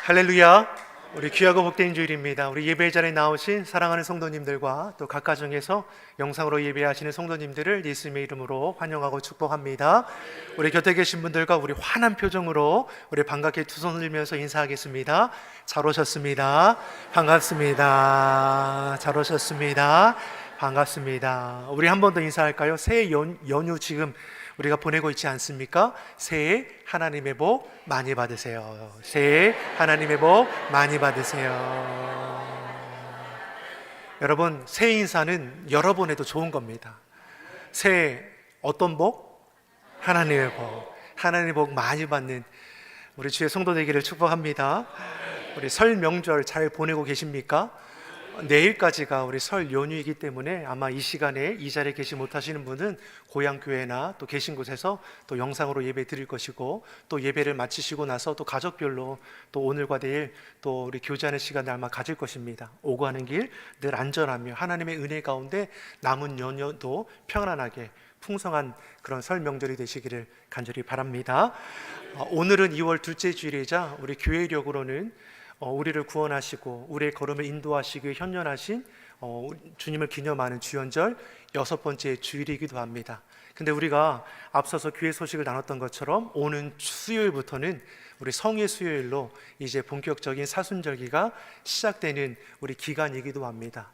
할렐루야. 우리 귀하고 복된 주일입니다. 우리 예배 자리에 나오신 사랑하는 성도님들과 또 각 가정에서 영상으로 예배하시는 성도님들을 예수님의 이름으로 환영하고 축복합니다. 우리 곁에 계신 분들과 우리 환한 표정으로 우리 반갑게 두 손을 들면서 인사하겠습니다. 잘 오셨습니다. 반갑습니다. 잘 오셨습니다. 반갑습니다. 우리 한 번 더 인사할까요? 새해 연휴 지금 우리가 보내고 있지 않습니까? 새해 하나님의 복 많이 받으세요. 새해 하나님의 복 많이 받으세요. 여러분, 새해 인사는 여러 번 해도 좋은 겁니다. 새해 어떤 복? 하나님의 복. 하나님의 복 많이 받는 우리 주의 성도 되기를 축복합니다. 우리 설 명절 잘 보내고 계십니까? 내일까지가 우리 설 연휴이기 때문에 아마 이 시간에 이 자리에 계시 못하시는 분은 고향 교회나 또 계신 곳에서 또 영상으로 예배 드릴 것이고, 또 예배를 마치시고 나서 또 가족별로 또 오늘과 내일 또 우리 교제하는 시간을 아마 가질 것입니다. 오고 가는 길 늘 안전하며 하나님의 은혜 가운데 남은 연휴도 평안하게 풍성한 그런 설 명절이 되시기를 간절히 바랍니다. 오늘은 2월 둘째 주일이자 우리 교회력으로는 우리를 구원하시고 우리의 걸음을 인도하시기 현존하신 주님을 기념하는 주연절 6번째 주일이기도 합니다. 근데 우리가 앞서서 교회 소식을 나눴던 것처럼 오는 수요일부터는 우리 성의 수요일로 이제 본격적인 사순절기가 시작되는 우리 기간이기도 합니다.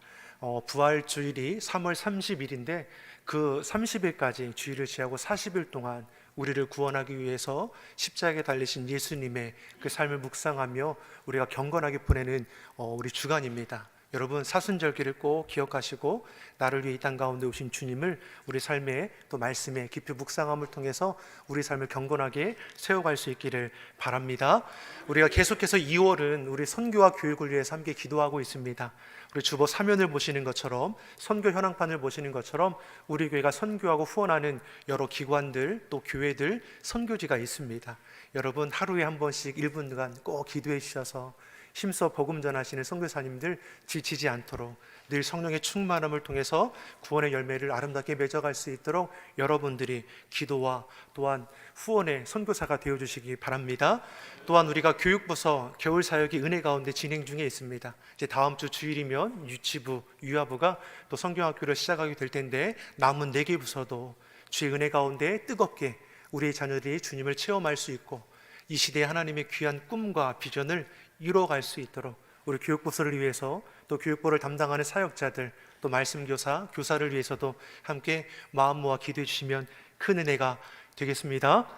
부활 주일이 3월 30일인데 그 30일까지 주일을 지하고 40일 동안 우리를 구원하기 위해서 십자가에 달리신 예수님의 그 삶을 묵상하며 우리가 경건하게 보내는 우리 주간입니다. 여러분, 사순절기를 꼭 기억하시고 나를 위해 이 땅 가운데 오신 주님을 우리 삶에 또 말씀에 깊이 묵상함을 통해서 우리 삶을 경건하게 세워갈 수 있기를 바랍니다. 우리가 계속해서 2월은 우리 선교와 교육을 위해서 함께 기도하고 있습니다. 우리 주보 사면을 보시는 것처럼, 선교 현황판을 보시는 것처럼 우리 교회가 선교하고 후원하는 여러 기관들 또 교회들 선교지가 있습니다. 여러분, 하루에 한 번씩 1분간 꼭 기도해 주셔서 힘써 복음 전하시는 선교사님들 지치지 않도록 늘 성령의 충만함을 통해서 구원의 열매를 아름답게 맺어갈 수 있도록 여러분들이 기도와 또한 후원의 선교사가 되어주시기 바랍니다. 또한 우리가 교육부서 겨울 사역이 은혜 가운데 진행 중에 있습니다. 이제 다음 주 주일이면 유치부, 유아부가 또 성경학교를 시작하게 될 텐데 남은 4개 부서도 주의 은혜 가운데 뜨겁게 우리의 자녀들이 주님을 체험할 수 있고 이 시대에 하나님의 귀한 꿈과 비전을 이뤄갈 수 있도록 우리 교육부서를 위해서 또 교육부를 담당하는 사역자들 또 말씀교사, 교사를 위해서도 함께 마음 모아 기도해 주시면 큰 은혜가 되겠습니다.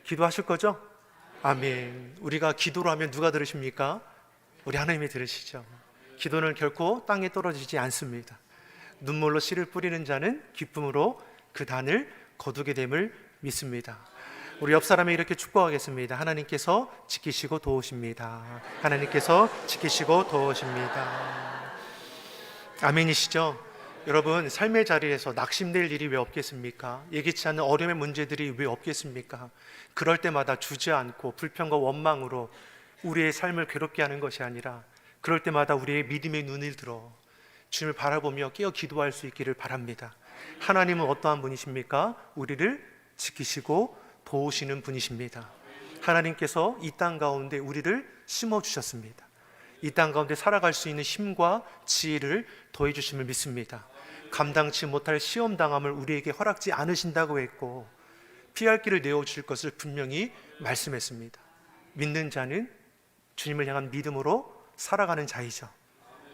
기도하실 거죠? 아멘. 우리가 기도로 하면 누가 들으십니까? 우리 하나님이 들으시죠. 기도는 결코 땅에 떨어지지 않습니다. 눈물로 씨를 뿌리는 자는 기쁨으로 그 단을 거두게 됨을 믿습니다. 우리 옆 사람이 이렇게 축복하겠습니다. 하나님께서 지키시고 도우십니다. 하나님께서 지키시고 도우십니다. 아멘이시죠? 여러분, 삶의 자리에서 낙심될 일이 왜 없겠습니까? 예기치 않는 어려움의 문제들이 왜 없겠습니까? 그럴 때마다 주저앉고 불평과 원망으로 우리의 삶을 괴롭게 하는 것이 아니라 그럴 때마다 우리의 믿음의 눈을 들어 주님을 바라보며 깨어 기도할 수 있기를 바랍니다. 하나님은 어떠한 분이십니까? 우리를 지키시고 도우시는 분이십니다. 하나님께서 이 땅 가운데 우리를 심어주셨습니다. 이 땅 가운데 살아갈 수 있는 힘과 지혜를 더해 주심을 믿습니다. 감당치 못할 시험당함을 우리에게 허락지 않으신다고 했고 피할 길을 내어주실 것을 분명히 말씀했습니다. 믿는 자는 주님을 향한 믿음으로 살아가는 자이죠.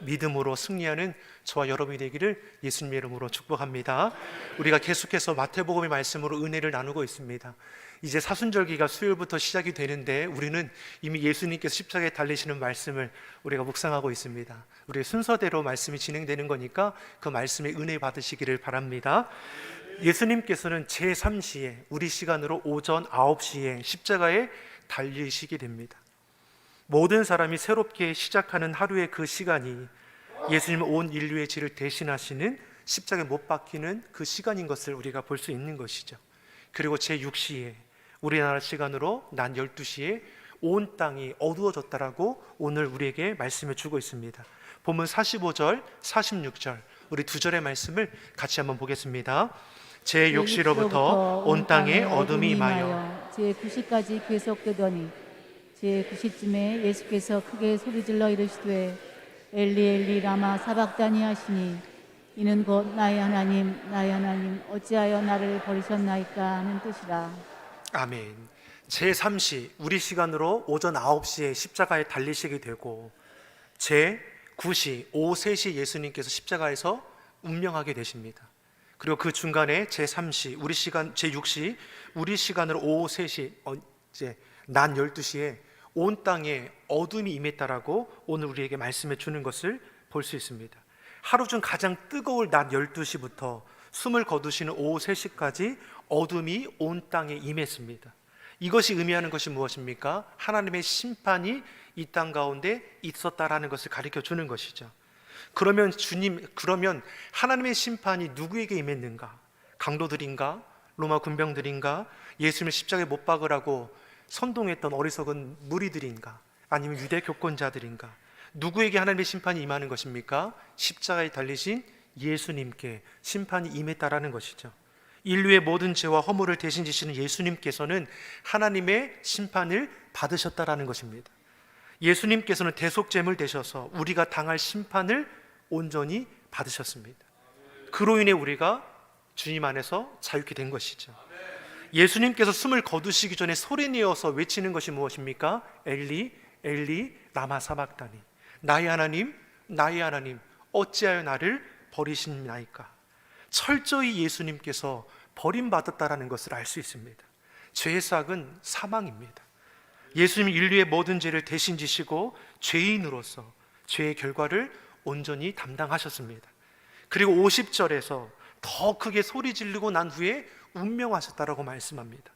믿음으로 승리하는 저와 여러분이 되기를 예수님의 이름으로 축복합니다. 우리가 계속해서 마태복음의 말씀으로 은혜를 나누고 있습니다. 이제 사순절기가 수요일부터 시작이 되는데 우리는 이미 예수님께서 십자가에 달리시는 말씀을 우리가 묵상하고 있습니다. 우리의 순서대로 말씀이 진행되는 거니까 그 말씀의 은혜 받으시기를 바랍니다. 예수님께서는 제3시에 우리 시간으로 오전 9시에 십자가에 달리시게 됩니다. 모든 사람이 새롭게 시작하는 하루의 그 시간이 예수님은 온 인류의 죄를 대신하시는 십자가에 못 박히는 그 시간인 것을 우리가 볼 수 있는 것이죠. 그리고 제6시에 우리나라 시간으로 낮 12시에 온 땅이 어두워졌다라고 오늘 우리에게 말씀해 주고 있습니다. 본문 45절, 46절 우리 두 절의 말씀을 같이 한번 보겠습니다. 제6시로부터 온 땅에 어둠이 임하여 제9시까지 계속되더니 제9시쯤에 예수께서 크게 소리질러 이르시되 엘리 엘리 라마 사박다니 하시니 이는 곧 나의 하나님 어찌하여 나를 버리셨나이까 하는 뜻이라. 아멘. 제3시 우리 시간으로 오전 9시에 십자가에 달리시게 되고 제9시 오후 3시 예수님께서 십자가에서 운명하게 되십니다. 그리고 그 중간에 제3시 우리 시간 제6시 우리 시간으로 오후 3시 이제 낮 12시에 온 땅에 어둠이 임했다라고 오늘 우리에게 말씀해 주는 것을 볼 수 있습니다. 하루 중 가장 뜨거울 낮 12시부터 숨을 거두시는 오후 3시까지 어둠이 온 땅에 임했습니다. 이것이 의미하는 것이 무엇입니까? 하나님의 심판이 이 땅 가운데 있었다라는 것을 가르쳐 주는 것이죠. 그러면 하나님의 심판이 누구에게 임했는가? 강도들인가? 로마 군병들인가? 예수님을 십자가에 못 박으라고 선동했던 어리석은 무리들인가? 아니면 유대 교권자들인가? 누구에게 하나님의 심판이 임하는 것입니까? 십자가에 달리신 예수님께 심판이 임했다라는 것이죠. 인류의 모든 죄와 허물을 대신 지시는 예수님께서는 하나님의 심판을 받으셨다라는 것입니다. 예수님께서는 대속죄물 되셔서 우리가 당할 심판을 온전히 받으셨습니다. 그로 인해 우리가 주님 안에서 자유케 된 것이죠. 예수님께서 숨을 거두시기 전에 소리내어서 외치는 것이 무엇입니까? 엘리 엘리 라마 사박다니, 나의 하나님 어찌하여 나를 버리시나이까. 철저히 예수님께서 버림받았다라는 것을 알 수 있습니다. 죄의 싹은 사망입니다. 예수님이 인류의 모든 죄를 대신 지시고 죄인으로서 죄의 결과를 온전히 담당하셨습니다. 그리고 50절에서 더 크게 소리 지르고 난 후에 운명하셨다라고 말씀합니다.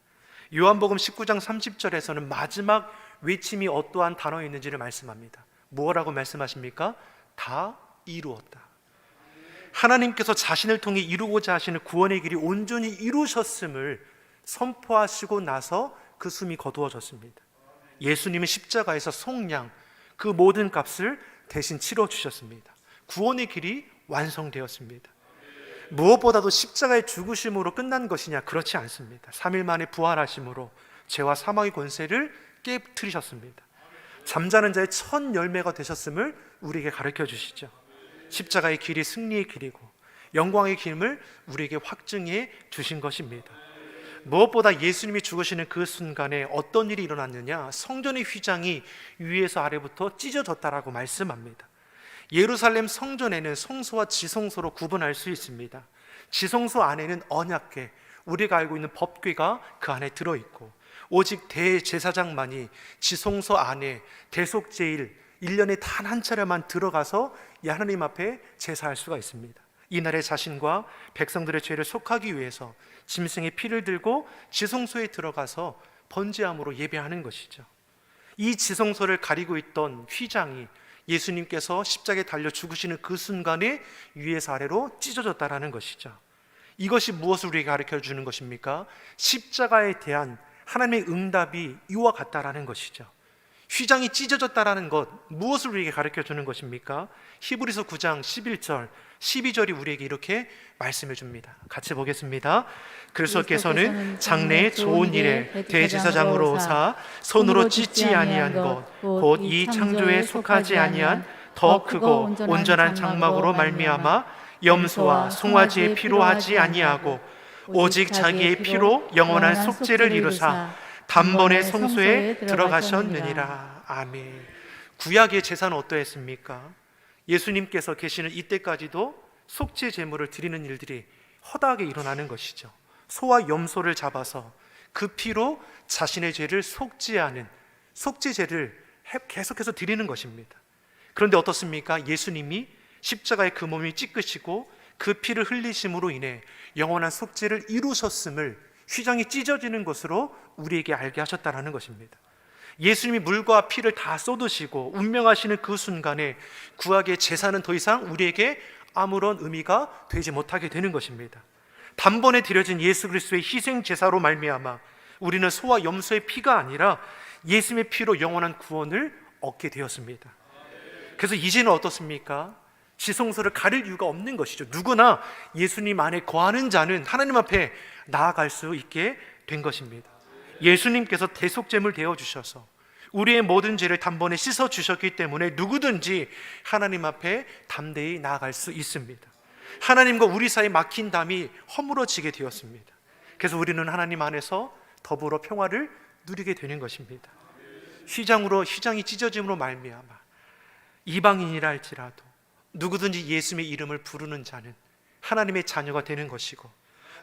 요한복음 19장 30절에서는 마지막 외침이 어떠한 단어였는지를 말씀합니다. 뭐라고 말씀하십니까? 다 이루었다. 하나님께서 자신을 통해 이루고자 하시는 구원의 길이 온전히 이루셨음을 선포하시고 나서 그 숨이 거두어졌습니다. 예수님은 십자가에서 속량 그 모든 값을 대신 치러주셨습니다. 구원의 길이 완성되었습니다. 무엇보다도 십자가의 죽으심으로 끝난 것이냐? 그렇지 않습니다. 3일 만에 부활하심으로 죄와 사망의 권세를 깨뜨리셨습니다. 잠자는 자의 첫 열매가 되셨음을 우리에게 가르쳐 주시죠. 십자가의 길이 승리의 길이고 영광의 길임을 우리에게 확증해 주신 것입니다. 무엇보다 예수님이 죽으시는 그 순간에 어떤 일이 일어났느냐? 성전의 휘장이 위에서 아래부터 찢어졌다라고 말씀합니다. 예루살렘 성전에는 성소와 지성소로 구분할 수 있습니다. 지성소 안에는 언약궤, 우리가 알고 있는 법궤가 그 안에 들어있고 오직 대제사장만이 지성소 안에 대속제일 1년에 단 한 차례만 들어가서 하나님 앞에 제사할 수가 있습니다. 이날에 자신과 백성들의 죄를 속하기 위해서 짐승의 피를 들고 지성소에 들어가서 번제함으로 예배하는 것이죠. 이 지성소를 가리고 있던 휘장이 예수님께서 십자가에 달려 죽으시는 그 순간에 위에서 아래로 찢어졌다라는 것이죠. 이것이 무엇을 우리에게 가르쳐 주는 것입니까? 십자가에 대한 하나님의 응답이 이와 같다라는 것이죠. 휘장이 찢어졌다라는 것, 무엇을 우리에게 가르쳐 주는 것입니까? 히브리서 9장 11절, 12절이 우리에게 이렇게 말씀해 줍니다. 같이 보겠습니다. 그리스도께서는 장래의 좋은 일에 대제사장으로 오사 손으로 찢지 아니한 것, 곧 이 창조에 속하지 아니한 더 크고 온전한 장막으로 말미암아 염소와 송아지의 피로 하지 아니하고 오직 자기의 피로 영원한 속죄를 이루사 단번에 성소에 들어가셨느니라. 아멘. 구약의 제사는 어떠했습니까? 예수님께서 계시는 이때까지도 속죄 제물을 드리는 일들이 허다하게 일어나는 것이죠. 소와 염소를 잡아서 그 피로 자신의 죄를 속죄하는 속죄제를 계속해서 드리는 것입니다. 그런데 어떻습니까? 예수님이 십자가에 그 몸이 찢기시고 그 피를 흘리심으로 인해 영원한 속죄를 이루셨음을 휘장이 찢어지는 것으로 우리에게 알게 하셨다는 것입니다. 예수님이 물과 피를 다 쏟으시고 운명하시는 그 순간에 구약의 제사는 더 이상 우리에게 아무런 의미가 되지 못하게 되는 것입니다. 단번에 드려진 예수 그리스도의 희생 제사로 말미암아 우리는 소와 염소의 피가 아니라 예수님의 피로 영원한 구원을 얻게 되었습니다. 그래서 이제는 어떻습니까? 지성소를 가릴 이유가 없는 것이죠. 누구나 예수님 안에 거하는 자는 하나님 앞에 나아갈 수 있게 된 것입니다. 예수님께서 대속제물 되어주셔서 우리의 모든 죄를 단번에 씻어 주셨기 때문에 누구든지 하나님 앞에 담대히 나아갈 수 있습니다. 하나님과 우리 사이 막힌 담이 허물어지게 되었습니다. 그래서 우리는 하나님 안에서 더불어 평화를 누리게 되는 것입니다. 휘장이 찢어짐으로 말미암아 이방인이라 할지라도 누구든지 예수님의 이름을 부르는 자는 하나님의 자녀가 되는 것이고,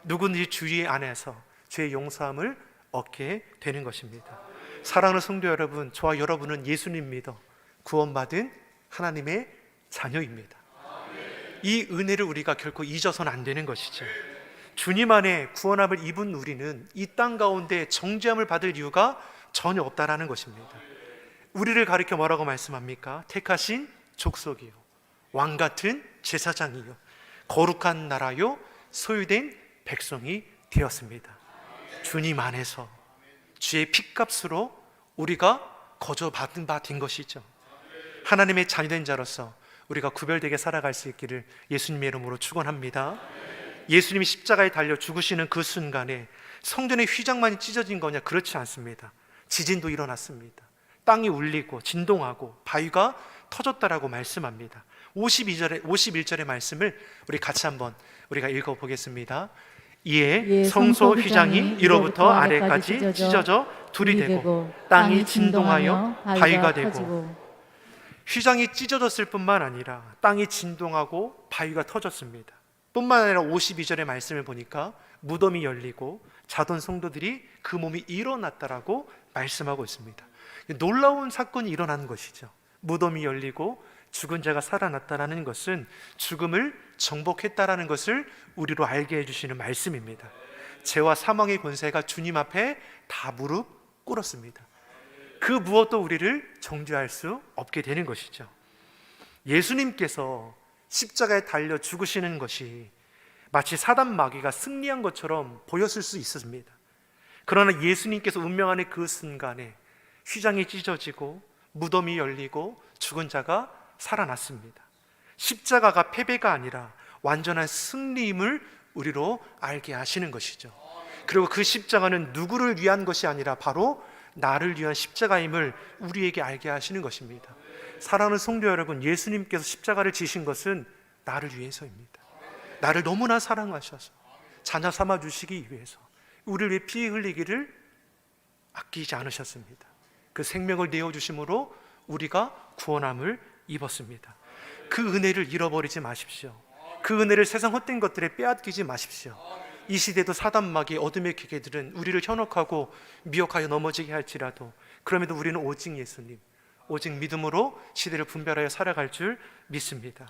누구든지 주의 안에서 죄의 용서함을 얻게 되는 것입니다. 사랑하는 성도 여러분, 저와 여러분은 예수님 믿어 구원받은 하나님의 자녀입니다. 이 은혜를 우리가 결코 잊어서는 안 되는 것이죠. 주님 안에 구원함을 입은 우리는 이 땅 가운데 정죄함을 받을 이유가 전혀 없다라는 것입니다. 우리를 가리켜 뭐라고 말씀합니까? 택하신 족속이요, 왕같은 제사장이요, 거룩한 나라요, 소유된 백성이 되었습니다. 주님 안에서 주의 핏값으로 우리가 거저받은 바 된 것이죠. 하나님의 자녀된 자로서 우리가 구별되게 살아갈 수 있기를 예수님의 이름으로 축원합니다. 예수님이 십자가에 달려 죽으시는 그 순간에 성전의 휘장만이 찢어진 거냐? 그렇지 않습니다. 지진도 일어났습니다. 땅이 울리고 진동하고 바위가 터졌다라고 말씀합니다. 51절의 말씀을 우리 같이 한번 우리가 읽어보겠습니다. 이에 성소 휘장이 위로부터 아래까지 찢어져 둘이 되고 땅이 진동하여 바위가 되고, 휘장이 찢어졌을 뿐만 아니라 땅이 진동하고 바위가 터졌습니다. 뿐만 아니라 52절의 말씀을 보니까 무덤이 열리고 자던 성도들이 그 몸이 일어났다라고 말씀하고 있습니다. 놀라운 사건이 일어난 것이죠. 무덤이 열리고 죽은 자가 살아났다는 것은 죽음을 정복했다라는 것을 우리로 알게 해주시는 말씀입니다. 죄와 사망의 권세가 주님 앞에 다 무릎 꿇었습니다. 그 무엇도 우리를 정죄할 수 없게 되는 것이죠. 예수님께서 십자가에 달려 죽으시는 것이 마치 사단 마귀가 승리한 것처럼 보였을 수 있습니다. 그러나 예수님께서 운명하는 그 순간에 휘장이 찢어지고 무덤이 열리고 죽은 자가 살아났습니다. 십자가가 패배가 아니라 완전한 승리임을 우리로 알게 하시는 것이죠. 그리고 그 십자가는 누구를 위한 것이 아니라 바로 나를 위한 십자가임을 우리에게 알게 하시는 것입니다. 사랑하는 성도 여러분, 예수님께서 십자가를 지신 것은 나를 위해서입니다. 나를 너무나 사랑하셔서 자녀 삼아 주시기 위해서 우리를 위해 피 흘리기를 아끼지 않으셨습니다. 그 생명을 내어주심으로 우리가 구원함을 입었습니다. 그 은혜를 잃어버리지 마십시오. 그 은혜를 세상 헛된 것들에 빼앗기지 마십시오. 이 시대도 사단 마귀의 어둠의 기계들은 우리를 현혹하고 미혹하여 넘어지게 할지라도, 그럼에도 우리는 오직 예수님, 오직 믿음으로 시대를 분별하여 살아갈 줄 믿습니다.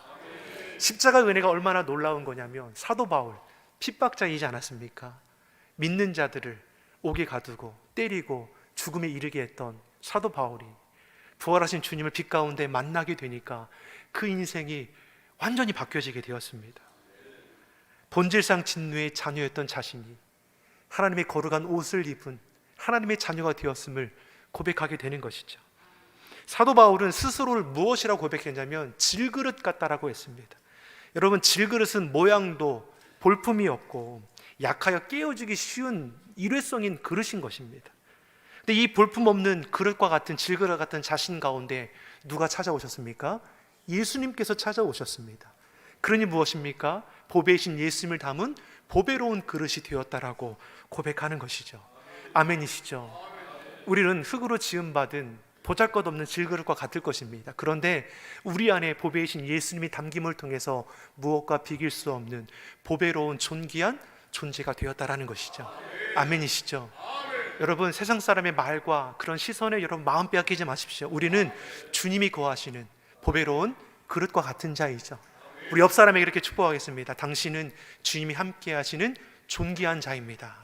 십자가 은혜가 얼마나 놀라운 거냐면, 사도 바울 핍박자이지 않았습니까? 믿는 자들을 옥에 가두고 때리고 죽음에 이르게 했던 사도 바울이 부활하신 주님을 빛 가운데 만나게 되니까 그 인생이 완전히 바뀌어지게 되었습니다. 본질상 진노의 자녀였던 자신이 하나님의 거룩한 옷을 입은 하나님의 자녀가 되었음을 고백하게 되는 것이죠. 사도 바울은 스스로를 무엇이라고 고백했냐면 질그릇 같다라고 했습니다. 여러분, 질그릇은 모양도 볼품이 없고 약하여 깨어지기 쉬운 일회성인 그릇인 것입니다. 근데 이 볼품 없는 그릇과 같은 질그릇 같은 자신 가운데 누가 찾아오셨습니까? 예수님께서 찾아오셨습니다. 그러니 무엇입니까? 보배이신 예수님을 담은 보배로운 그릇이 되었다라고 고백하는 것이죠. 아멘이시죠? 우리는 흙으로 지음받은 보잘것없는 질그릇과 같을 것입니다. 그런데 우리 안에 보배이신 예수님이 담김을 통해서 무엇과 비길 수 없는 보배로운 존귀한 존재가 되었다라는 것이죠. 아멘이시죠? 여러분, 세상 사람의 말과 그런 시선에 여러분 마음 빼앗기지 마십시오. 우리는 주님이 거하시는 보배로운 그릇과 같은 자이죠. 우리 옆 사람에게 이렇게 축복하겠습니다. 당신은 주님이 함께 하시는 존귀한 자입니다.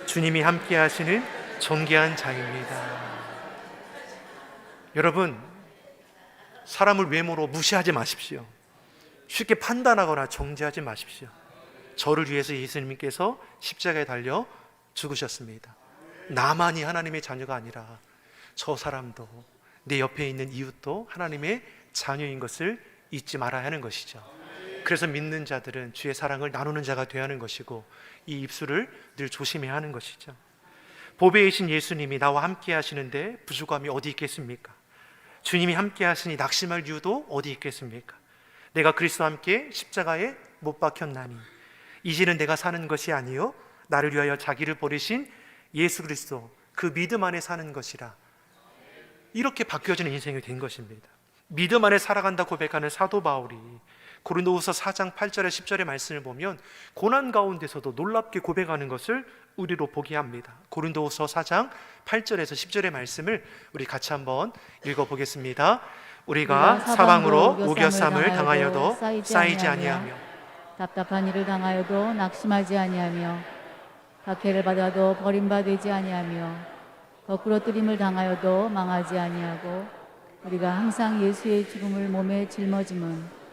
주님이 함께 하시는 존귀한 자입니다. 여러분, 사람을 외모로 무시하지 마십시오. 쉽게 판단하거나 정죄하지 마십시오. 저를 위해서 예수님께서 십자가에 달려 죽으셨습니다. 나만이 하나님의 자녀가 아니라 저 사람도, 내 옆에 있는 이웃도 하나님의 자녀인 것을 잊지 말아야 하는 것이죠. 그래서 믿는 자들은 주의 사랑을 나누는 자가 되어야 하는 것이고, 이 입술을 늘 조심해야 하는 것이죠. 보배이신 예수님이 나와 함께 하시는데 부족함이 어디 있겠습니까? 주님이 함께 하시니 낙심할 이유도 어디 있겠습니까? 내가 그리스도와 함께 십자가에 못 박혔나니 이제는 내가 사는 것이 아니요 나를 위하여 자기를 버리신 예수 그리스도 그 믿음 안에 사는 것이라. 이렇게 바뀌어지는 인생이 된 것입니다. 믿음 안에 살아간다 고백하는 사도 바울이 고린도후서 4장 8절에 10절의 말씀을 보면 고난 가운데서도 놀랍게 고백하는 것을 우리로 보게 합니다. 고린도후서 4장 8절에서 10절의 말씀을 우리 같이 한번 읽어보겠습니다. 우리가 사방으로 우겨쌈을 당하여도 쌓이지 아니하며 답답한 일을 당하여도 낙심하지 아니하며 박해를 받아도 버림받지 아니하며 거꾸로 뜨림을 당하여도 망하지 아니하고 우리가 항상 예수의 죽음을 몸에 짊어짐은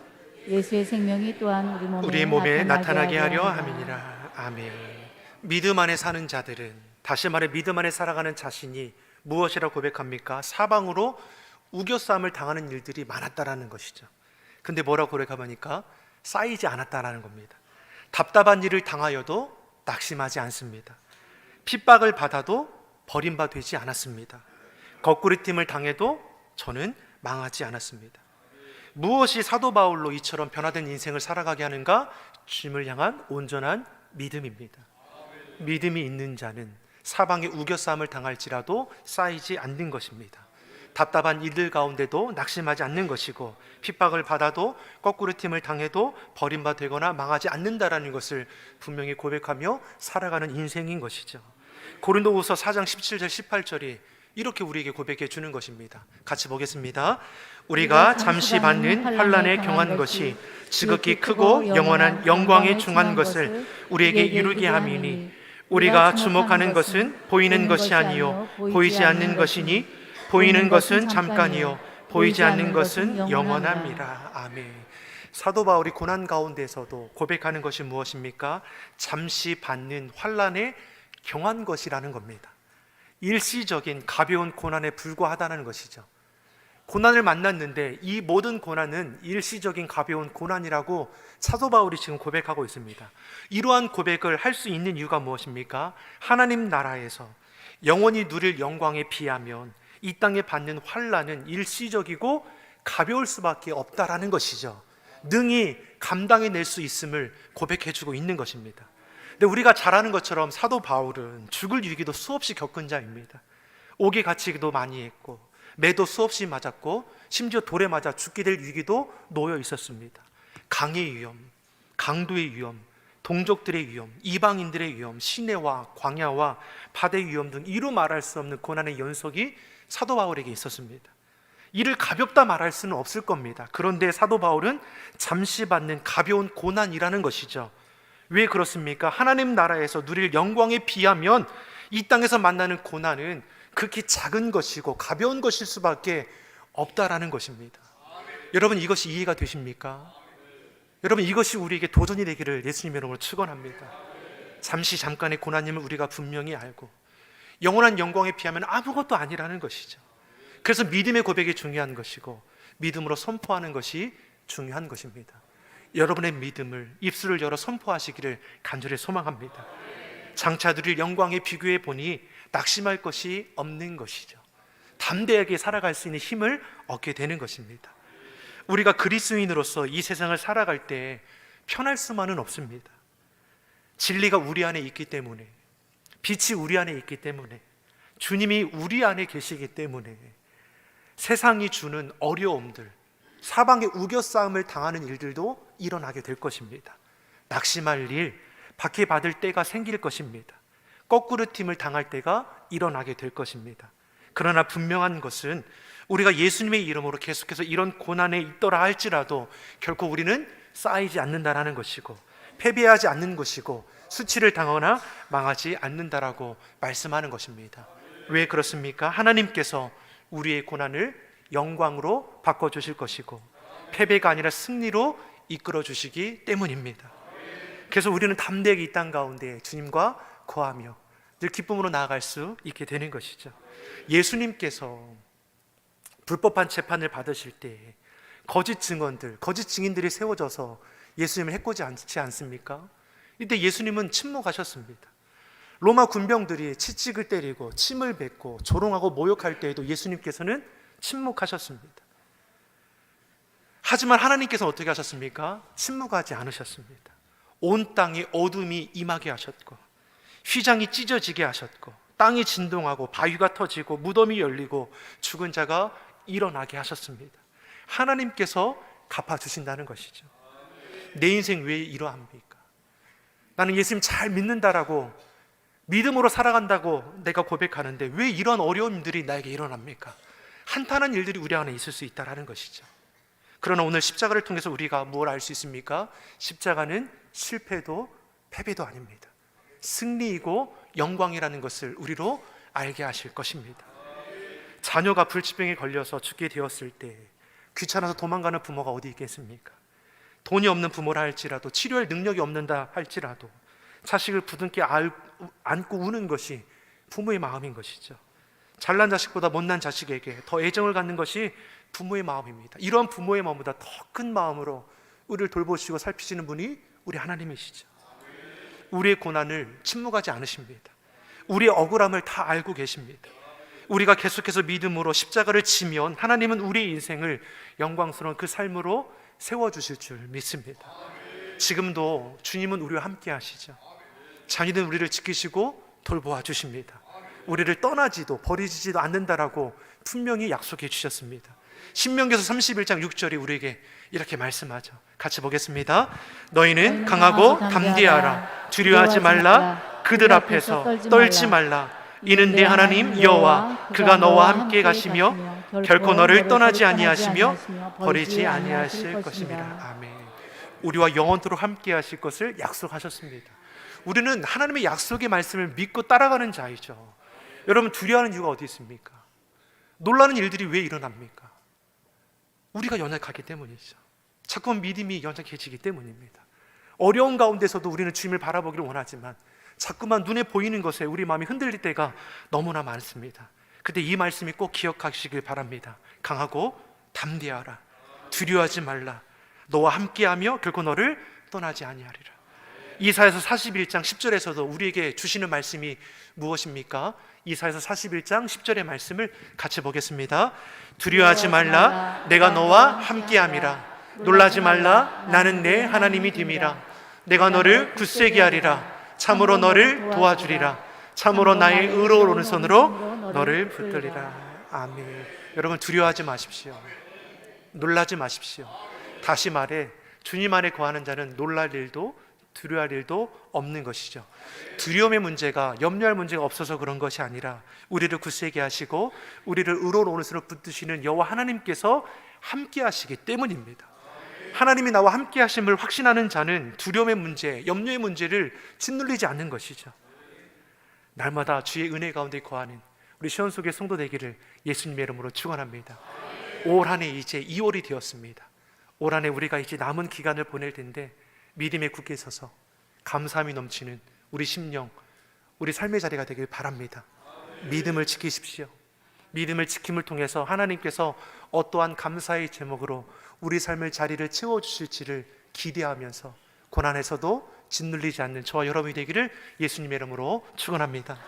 예수의 생명이 또한 우리 몸에 나타나게 하려 함이니라. 아멘. 믿음 안에 사는 자들은, 다시 말해 믿음 안에 살아가는 자신이 무엇이라 고백합니까? 사방으로 우겨쌈을 당하는 일들이 많았다라는 것이죠. 근데 뭐라고 고백합니까? 쌓이지 않았다라는 겁니다. 답답한 일을 당하여도 낙심하지 않습니다. 핍박을 받아도 버림받지 않았습니다. 거꾸리팀을 당해도 저는 망하지 않았습니다. 무엇이 사도 바울로 이처럼 변화된 인생을 살아가게 하는가? 주님을 향한 온전한 믿음입니다. 믿음이 있는 자는 사방에 우겨쌈을 당할지라도 쌓이지 않는 것입니다. 답답한 일들 가운데도 낙심하지 않는 것이고 핍박을 받아도 거꾸로팀을 당해도 버림받거나 망하지 않는다라는 것을 분명히 고백하며 살아가는 인생인 것이죠. 고린도후서 4장 17절 18절이 이렇게 우리에게 고백해 주는 것입니다. 같이 보겠습니다. 우리가 잠시 받는 환난에 경한 것이 지극히 크고 영원한 영광에 중한 것을 우리에게 이루게 함이니 우리가 주목하는 것은 보이는 것이 아니요 보이지 않는 것이니 보이는 것은 잠깐이요 보이지 않는 것은 영원함이라. 아멘. 사도 바울이 고난 가운데서도 고백하는 것이 무엇입니까? 잠시 받는 환난에 경한 것이라는 겁니다. 일시적인 가벼운 고난에 불과하다는 것이죠. 고난을 만났는데 이 모든 고난은 일시적인 가벼운 고난이라고 사도 바울이 지금 고백하고 있습니다. 이러한 고백을 할 수 있는 이유가 무엇입니까? 하나님 나라에서 영원히 누릴 영광에 비하면 이 땅에 받는 환난은 일시적이고 가벼울 수밖에 없다라는 것이죠. 능히 감당해낼 수 있음을 고백해주고 있는 것입니다. 근데 우리가 잘 아는 것처럼 사도 바울은 죽을 위기도 수없이 겪은 자입니다. 옥에 갇히기도 많이 했고 매도 수없이 맞았고 심지어 돌에 맞아 죽게 될 위기도 놓여 있었습니다. 강의 위험, 강도의 위험, 동족들의 위험, 이방인들의 위험, 시내와 광야와 바다의 위험 등 이루 말할 수 없는 고난의 연속이 사도 바울에게 있었습니다. 이를 가볍다 말할 수는 없을 겁니다. 그런데 사도 바울은 잠시 받는 가벼운 고난이라는 것이죠. 왜 그렇습니까? 하나님 나라에서 누릴 영광에 비하면 이 땅에서 만나는 고난은 극히 작은 것이고 가벼운 것일 수밖에 없다라는 것입니다. 여러분, 이것이 이해가 되십니까? 여러분, 이것이 우리에게 도전이 되기를 예수님의 이름으로 축원합니다. 잠깐의 고난임을 우리가 분명히 알고 영원한 영광에 비하면 아무것도 아니라는 것이죠. 그래서 믿음의 고백이 중요한 것이고 믿음으로 선포하는 것이 중요한 것입니다. 여러분의 믿음을 입술을 열어 선포하시기를 간절히 소망합니다. 장차 누릴 영광에 비교해 보니 낙심할 것이 없는 것이죠. 담대하게 살아갈 수 있는 힘을 얻게 되는 것입니다. 우리가 그리스도인으로서 이 세상을 살아갈 때 편할 수만은 없습니다. 진리가 우리 안에 있기 때문에, 빛이 우리 안에 있기 때문에, 주님이 우리 안에 계시기 때문에 세상이 주는 어려움들, 사방에 우겨싸움을 당하는 일들도 일어나게 될 것입니다. 낙심할 일, 박해받을 때가 생길 것입니다. 거꾸로 팀을 당할 때가 일어나게 될 것입니다. 그러나 분명한 것은 우리가 예수님의 이름으로 계속해서 이런 고난에 있더라 할지라도 결코 우리는 쌓이지 않는다라는 것이고 패배하지 않는 것이고 수치를 당하거나 망하지 않는다라고 말씀하는 것입니다. 왜 그렇습니까? 하나님께서 우리의 고난을 영광으로 바꿔주실 것이고 패배가 아니라 승리로 이끌어 주시기 때문입니다. 그래서 우리는 담대하게 이 땅 가운데 주님과 거하며 늘 기쁨으로 나아갈 수 있게 되는 것이죠. 예수님께서 불법한 재판을 받으실 때 거짓 증언들, 거짓 증인들이 세워져서 예수님을 해코지 않지 않습니까? 이때 예수님은 침묵하셨습니다. 로마 군병들이 채찍을 때리고 침을 뱉고 조롱하고 모욕할 때에도 예수님께서는 침묵하셨습니다. 하지만 하나님께서는 어떻게 하셨습니까? 침묵하지 않으셨습니다. 온 땅에 어둠이 임하게 하셨고, 휘장이 찢어지게 하셨고, 땅이 진동하고 바위가 터지고 무덤이 열리고 죽은 자가 일어나게 하셨습니다. 하나님께서 갚아주신다는 것이죠. 내 인생 왜 이러합니까? 나는 예수님 잘 믿는다라고, 믿음으로 살아간다고 내가 고백하는데 왜 이런 어려움들이 나에게 일어납니까? 한탄한 일들이 우리 안에 있을 수 있다는 것이죠. 그러나 오늘 십자가를 통해서 우리가 뭘 알 수 있습니까? 십자가는 실패도 패배도 아닙니다. 승리이고 영광이라는 것을 우리로 알게 하실 것입니다. 자녀가 불치병에 걸려서 죽게 되었을 때 귀찮아서 도망가는 부모가 어디 있겠습니까? 돈이 없는 부모라 할지라도, 치료할 능력이 없는다 할지라도 자식을 부둥켜 안고 우는 것이 부모의 마음인 것이죠. 잘난 자식보다 못난 자식에게 더 애정을 갖는 것이 부모의 마음입니다. 이런 부모의 마음보다 더 큰 마음으로 우리를 돌보시고 살피시는 분이 우리 하나님이시죠. 우리의 고난을 침묵하지 않으십니다. 우리의 억울함을 다 알고 계십니다. 우리가 계속해서 믿음으로 십자가를 지면 하나님은 우리의 인생을 영광스러운 그 삶으로 세워주실 줄 믿습니다. 지금도 주님은 우리와 함께 하시죠. 자녀는 우리를 지키시고 돌보아 주십니다. 우리를 떠나지도 버리지도 않는다라고 분명히 약속해 주셨습니다. 신명기서 31장 6절이 우리에게 이렇게 말씀하죠. 같이 보겠습니다. 너희는 강하고 담대하라. 두려워하지 말라. 그들 앞에서 떨지 말라. 이는 내 하나님 여호와 그가 너와 함께 가시며 결코 너를 떠나지 아니하시며 버리지 아니하실 것입니다. 아멘. 우리와 영원토록 함께 하실 것을 약속하셨습니다. 우리는 하나님의 약속의 말씀을 믿고 따라가는 자이죠. 여러분, 두려워하는 이유가 어디 있습니까? 놀라는 일들이 왜 일어납니까? 우리가 연약하기 때문이죠. 자꾸만 믿음이 연약해지기 때문입니다. 어려운 가운데서도 우리는 주님을 바라보기를 원하지만 자꾸만 눈에 보이는 것에 우리 마음이 흔들릴 때가 너무나 많습니다. 그때 이 말씀이 꼭 기억하시길 바랍니다. 강하고 담대하라. 두려워하지 말라. 너와 함께하며 결코 너를 떠나지 아니하리라. 이사야서 41장 10절에서도 우리에게 주시는 말씀이 무엇입니까? 이사야서 41장 10절의 말씀을 같이 보겠습니다. 두려워하지 말라. 내가 너와 함께함이라. 놀라지 말라. 나는 내 하나님이 됨이라. 내가 너를 굳세게 하리라. 참으로 너를 도와주리라. 참으로 나의 의로운 오른손으로 너를 붙들리라. 아멘. 여러분, 두려워하지 마십시오. 놀라지 마십시오. 다시 말해, 주님 안에 거하는 자는 놀랄 일도 두려워할 일도 없는 것이죠. 두려움의 문제가, 염려할 문제가 없어서 그런 것이 아니라 우리를 굳세게 하시고 우리를 의로운 오른손으로 붙드시는 여호와 하나님께서 함께 하시기 때문입니다. 하나님이 나와 함께 하심을 확신하는 자는 두려움의 문제, 염려의 문제를 짓눌리지 않는 것이죠. 날마다 주의 은혜 가운데 거하는 우리 시온 속의 성도 되기를 예수님의 이름으로 축원합니다. 올 한 해 이제 2월이 되었습니다. 올 한 해 우리가 이제 남은 기간을 보낼 텐데 믿음에 굳게 서서 감사함이 넘치는 우리 심령, 우리 삶의 자리가 되길 바랍니다. 믿음을 지키십시오. 믿음을 지킴을 통해서 하나님께서 어떠한 감사의 제목으로 우리 삶의 자리를 채워주실지를 기대하면서 고난에서도 짓눌리지 않는 저와 여러분이 되기를 예수님의 이름으로 축원합니다.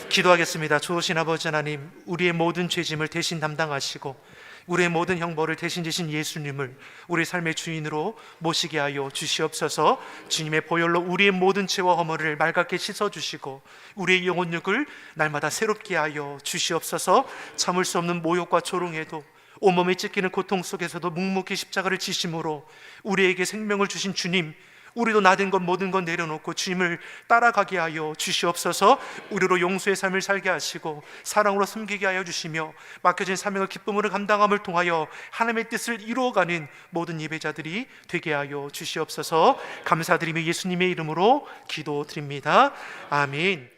기도하겠습니다. 좋으신 아버지 하나님, 우리의 모든 죄짐을 대신 담당하시고 우리의 모든 형벌을 대신 지신 예수님을 우리 삶의 주인으로 모시게 하여 주시옵소서. 주님의 보혈로 우리의 모든 죄와 허물을 맑게 씻어주시고 우리의 영혼육을 날마다 새롭게 하여 주시옵소서. 참을 수 없는 모욕과 조롱에도 온몸에 찢기는 고통 속에서도 묵묵히 십자가를 지심으로 우리에게 생명을 주신 주님, 우리도 나된 것 모든 것 내려놓고 주님을 따라가게 하여 주시옵소서. 우리로 용서의 삶을 살게 하시고 사랑으로 섬기게 하여 주시며 맡겨진 사명을 기쁨으로 감당함을 통하여 하나님의 뜻을 이루어가는 모든 예배자들이 되게 하여 주시옵소서. 감사드리며 예수님의 이름으로 기도드립니다. 아멘.